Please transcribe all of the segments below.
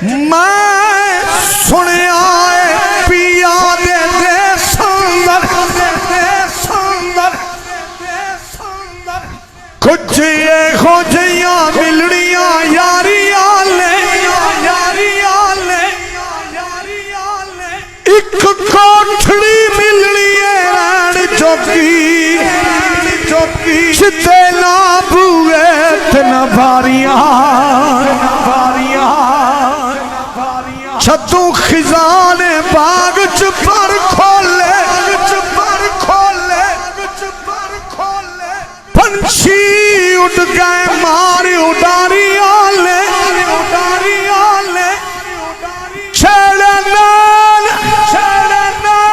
मैं सुनिया पिया दे सुंदर कुछ एहो जियां मिलनियां यारियां ले एक कोठड़ी मिलनी है रैन चौकी चिते ना बुए ते ना बारियां छतू खिजाने बाग च पर खोले पंछी उड़ गए मार उडारियां ले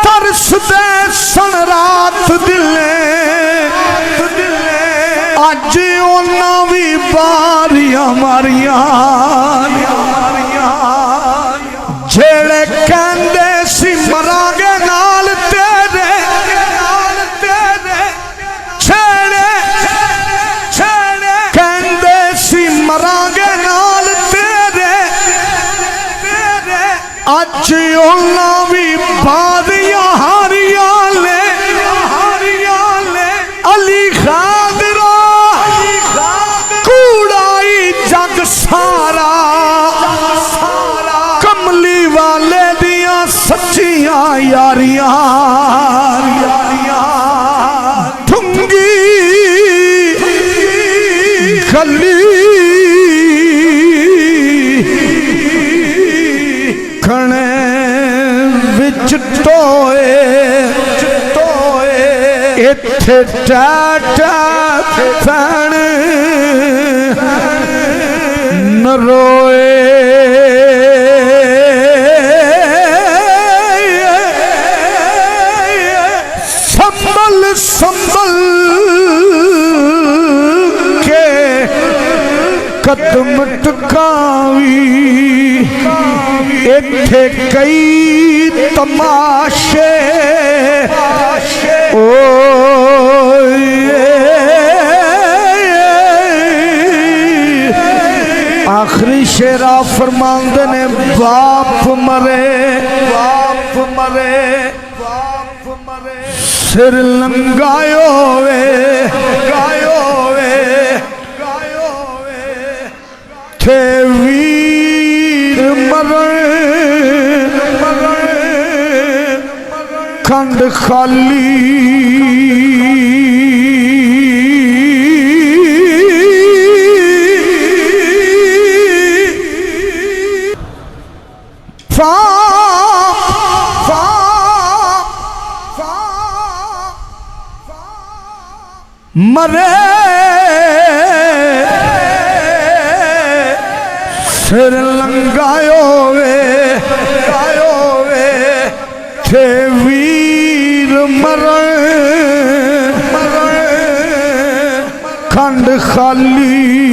तरस दे सन रात दिले अज उन्ना भी बारियां मारियां जेड़े कहंदे सी मरांगे नाल तेरे छेड़े कहंदे सी मरांगे नाल तेरे अज उन्ना भी बारियां हारियां ले अली खादरा कूड़ाई जग सारा कमली वाले दिया सच्चियां यारियां ठुंगी गली खने विच टोए इत्थे टाटा पैण न रोए संभल के कदम टकावी इत्थे कई तमाशे आखिरी शेरा फरमांदे ने बाप मरे सिर लंगायो वे थे वीर मरण खंड खाली मरे सिर लंगायो वे थे वीर मरण खंड खाली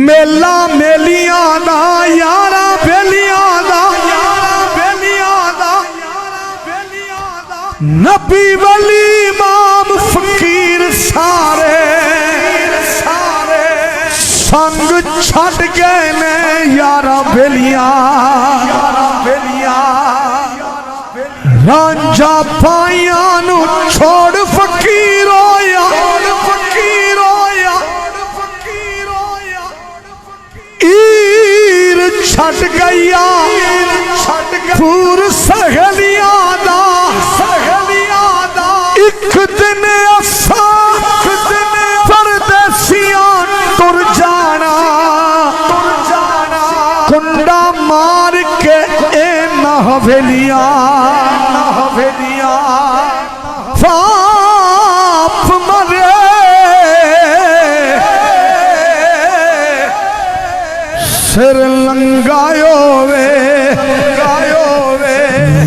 मेला मेलियां दा यारा बेलियां दा नबी वली इमाम फकीर सारे संग छड़ गए ने यारा बेलियां रांझा पाइया नू छोड़ फकीर होया ईर छड़ गया पूर सहेलियां दा एक दिन असा परदेसियां तुर जाना कुंडा मार के ए ना हवेलियां बाप मरे सिर लंगायो वे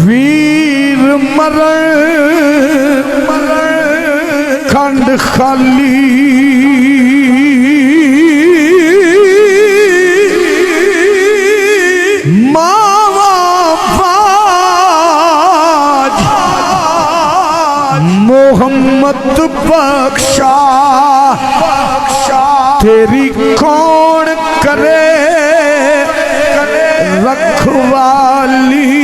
वीर मरण खंड खाली मत बख्शा, तेरी कौन करे रखवाली।